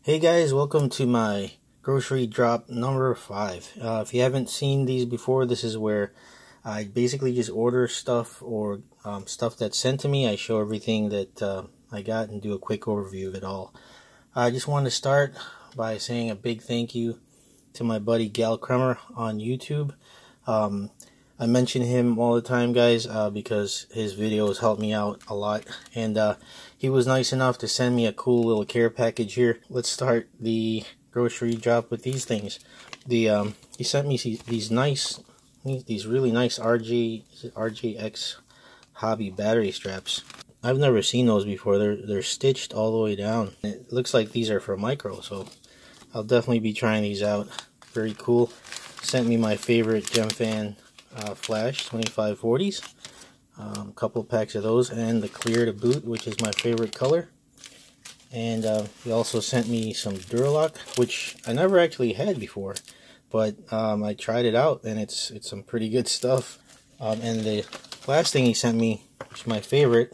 Hey guys, welcome to my grocery drop number 5. If you haven't seen these before, this is where I basically just order stuff or stuff that's sent to me. I show everything that I got and do a quick overview of it all. I just wanted to start by saying a big thank you to my buddy Kremer on YouTube. I mention him all the time, guys, because his videos help me out a lot, and he was nice enough to send me a cool little care package here. Let's start the grocery drop with these things. He sent me these really nice R-XSR hobby battery straps. I've never seen those before. They're stitched all the way down. It looks like these are for micro, so I'll definitely be trying these out. Very cool. Sent me my favorite GemFan flash 2540s, a couple of packs of those, and the clear to boot, which is my favorite color. And he also sent me some Duralock, which I never actually had before, but I tried it out and it's some pretty good stuff. And the last thing he sent me, which is my favorite,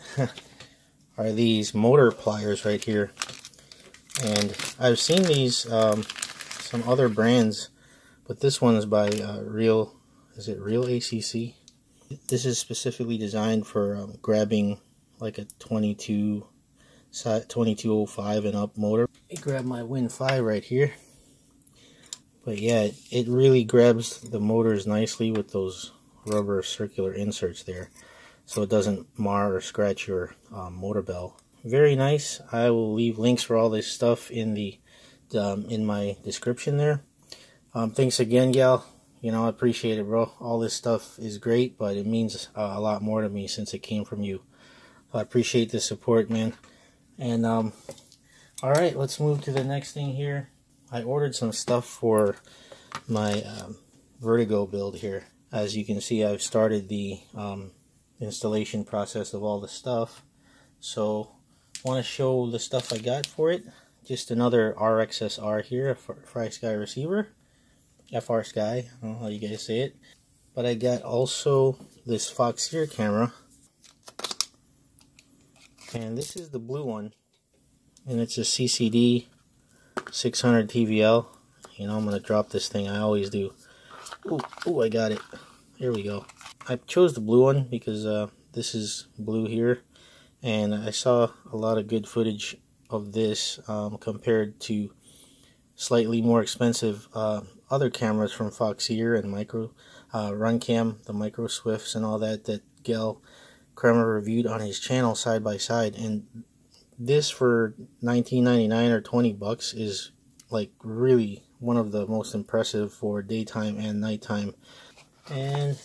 are these motor pliers right here. And I've seen these some other brands, but this one is by Is it Real ACC? This is specifically designed for grabbing like a 2205 and up motor. I grab my Win 5 right here. But yeah, it really grabs the motors nicely with those rubber circular inserts there, so it doesn't mar or scratch your motor bell. Very nice. I will leave links for all this stuff in my description there. Thanks again, gal. You know, I appreciate it, bro. All this stuff is great, but it means a lot more to me since it came from you. So I appreciate the support, man. And, alright, let's move to the next thing here. I ordered some stuff for my Vertigo build here. As you can see, I've started the installation process of all the stuff. So, I want to show the stuff I got for it. Just another R-XSR here, a FrSky receiver. FrSky, I don't know how you guys say it. But I got also this Foxeer camera. And this is the blue one. And it's a CCD 600 TVL. You know, I'm going to drop this thing. I always do. Ooh, I got it. Here we go. I chose the blue one because this is blue here. And I saw a lot of good footage of this compared to slightly more expensive other cameras from Foxeer and Runcam, the Micro Swifts and all that Kremer reviewed on his channel side by side. And this for $19.99 or 20 bucks is like really one of the most impressive for daytime and nighttime. And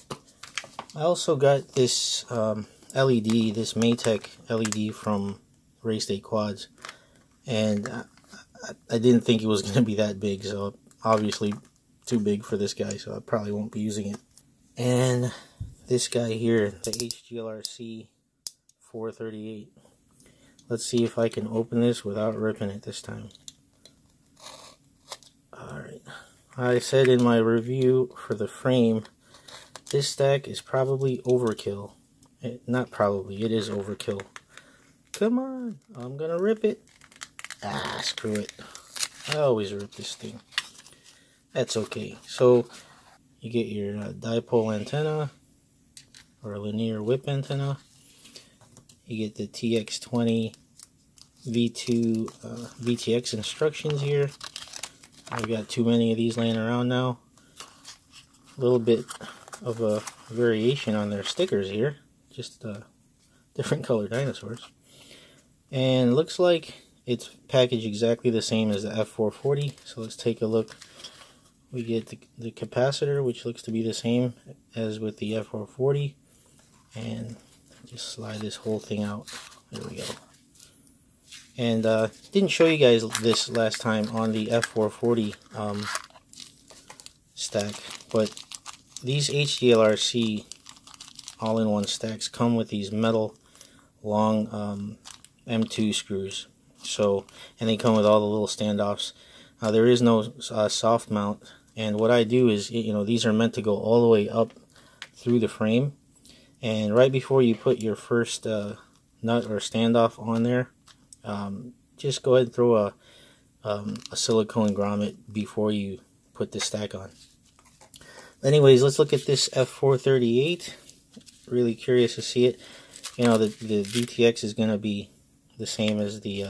I also got this LED, this Maytech LED from Race Day Quads, and I didn't think it was going to be that big, so obviously too big for this guy, so I probably won't be using it. And this guy here, the HGLRC 438. Let's see if I can open this without ripping it this time. Alright, I said in my review for the frame, this stack is probably overkill. Not probably, it is overkill. Come on, I'm gonna rip it. Ah, screw it. I always rip this thing. That's okay. So, you get your dipole antenna, or a linear whip antenna. You get the TX20 V2 VTX instructions here. I've got too many of these laying around now. A little bit of a variation on their stickers here. Just different colored dinosaurs. And it looks like it's packaged exactly the same as the F440. So let's take a look. We get the capacitor, which looks to be the same as with the F440. And just slide this whole thing out. There we go. And didn't show you guys this last time on the F440 stack, but these HGLRC all-in-one stacks come with these metal long M2 screws. So, and they come with all the little standoffs. There is no soft mount, and what I do is, you know, these are meant to go all the way up through the frame, and right before you put your first nut or standoff on there, just go ahead and throw a silicone grommet before you put the stack on. Anyways, let's look at this F438. Really curious to see it. You know, the VTX is going to be the same as the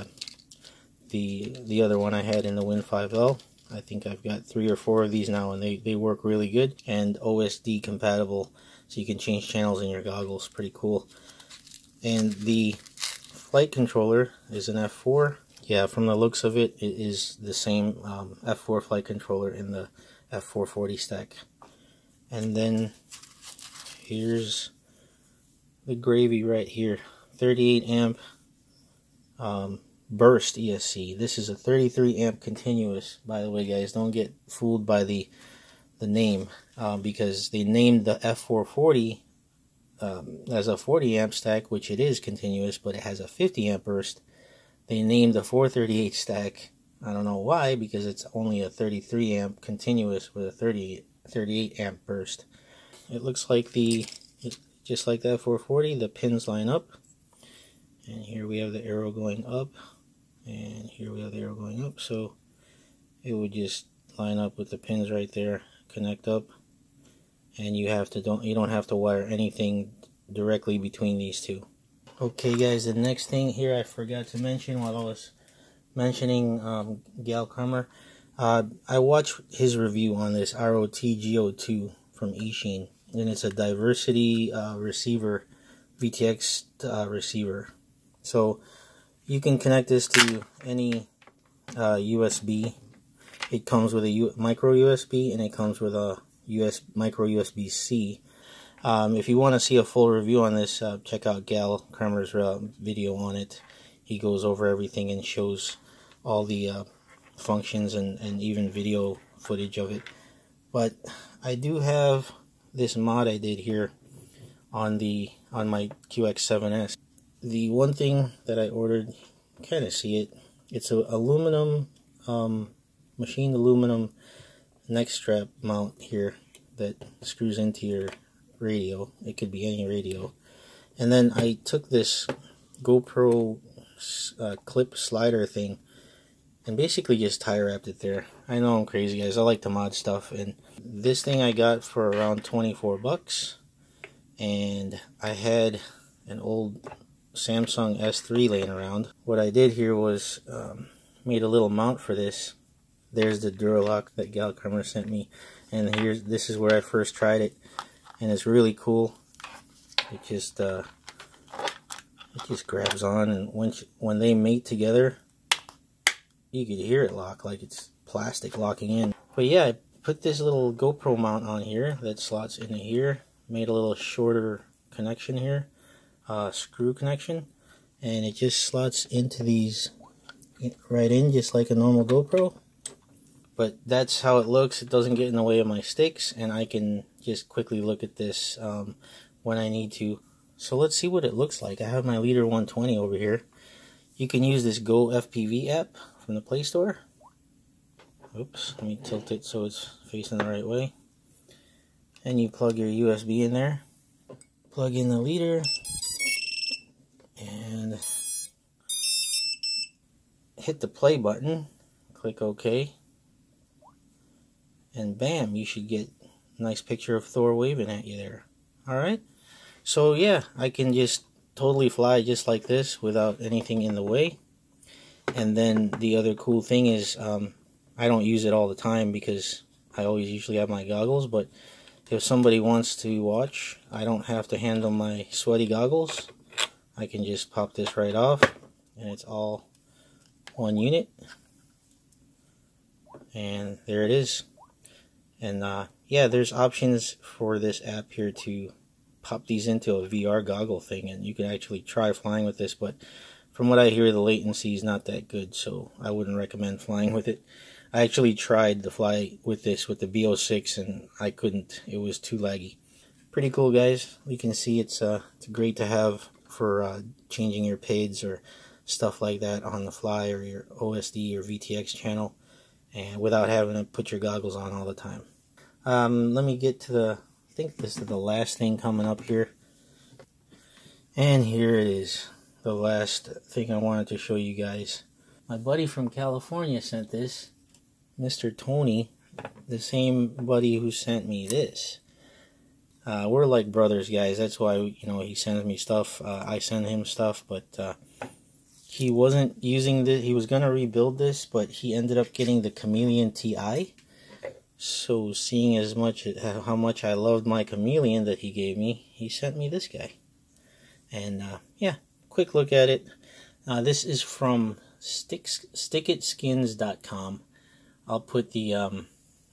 other one I had in the Win 5L. I think I've got 3 or 4 of these now, and they work really good, and OSD compatible, so you can change channels in your goggles. Pretty cool. And the flight controller is an F4. Yeah, from the looks of it, it is the same F4 flight controller in the F440 stack. And then here's the gravy right here. 38 amp burst ESC. This is a 33 amp continuous, by the way, guys. Don't get fooled by the name, because they named the F440 as a 40 amp stack, which it is continuous, but it has a 50 amp burst. They named the 438 stack, I don't know why, because it's only a 33 amp continuous with a 38 amp burst. It looks like just like that 440, the pins line up, and here we have the arrow going up, and here we have the arrow going up, so it would just line up with the pins right there, connect up, and you don't have to wire anything directly between these two. Okay guys, the next thing here I forgot to mention while I was mentioning Gal Kremer, I watched his review on this ROTGO2 from Eachine, and it's a diversity receiver, VTX receiver. So you can connect this to any USB. It comes with a micro USB, and it comes with a micro USB-C. If you want to see a full review on this, check out Gal Kremer's video on it. He goes over everything and shows all the functions and even video footage of it. But I do have this mod I did here on my QX7S. The one thing that I ordered, kind of see it, it's an aluminum, machined aluminum neck strap mount here that screws into your radio. It could be any radio. And then I took this GoPro clip slider thing and basically just tie wrapped it there. I know I'm crazy, guys. I like to mod stuff, and this thing I got for around 24 bucks. And I had an old Samsung S3 laying around. What I did here was made a little mount for this. There's the Duralock that Gal Kremer sent me, and this is where I first tried it, and it's really cool. It just grabs on, and when they mate together, you could hear it lock like it's plastic locking in. But yeah, I put this little GoPro mount on here that slots into here. Made a little shorter connection here, screw connection, and it just slots into these right in, just like a normal GoPro. But that's how it looks. It doesn't get in the way of my sticks, and I can just quickly look at this when I need to. So let's see what it looks like. I have my Leader 120 over here. You can use this Go FPV app from the Play Store. Oops, let me tilt it so it's facing the right way. And you plug your USB in there. Plug in the leader. And hit the play button. Click OK. And bam, you should get a nice picture of Thor waving at you there. Alright? So yeah, I can just totally fly just like this without anything in the way. And then the other cool thing is, I don't use it all the time because I always usually have my goggles, but if somebody wants to watch, I don't have to handle my sweaty goggles. I can just pop this right off, and it's all one unit. And there it is. And yeah, there's options for this app here to pop these into a VR goggle thing, and you can actually try flying with this, but from what I hear, the latency is not that good, so I wouldn't recommend flying with it. I actually tried to fly with this with the B06, and I couldn't. It was too laggy. Pretty cool, guys. You can see it's great to have for changing your PADs or stuff like that on the fly, or your OSD or VTX channel, and without having to put your goggles on all the time. Let me get to I think this is the last thing coming up here. And here it is. The last thing I wanted to show you guys. My buddy from California sent this, Mr. Tony, the same buddy who sent me this. We're like brothers, guys. That's why, you know, he sends me stuff. I send him stuff, but he wasn't using this. He was gonna rebuild this, but he ended up getting the Chameleon TI. So, seeing as much how much I loved my Chameleon that he gave me, he sent me this guy. And yeah, quick look at it. This is from stickitskins.com. I'll put the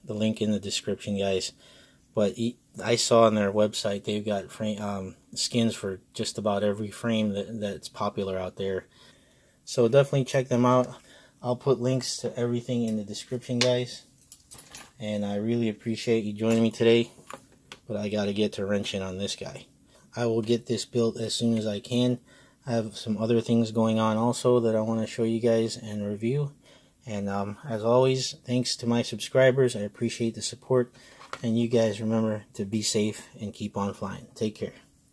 link in the description, guys. But I saw on their website they've got skins for just about every frame that's popular out there. So definitely check them out. I'll put links to everything in the description, guys. And I really appreciate you joining me today. But I gotta get to wrenching on this guy. I will get this built as soon as I can. I have some other things going on also that I want to show you guys and review. And as always, thanks to my subscribers. I appreciate the support. And you guys remember to be safe and keep on flying. Take care.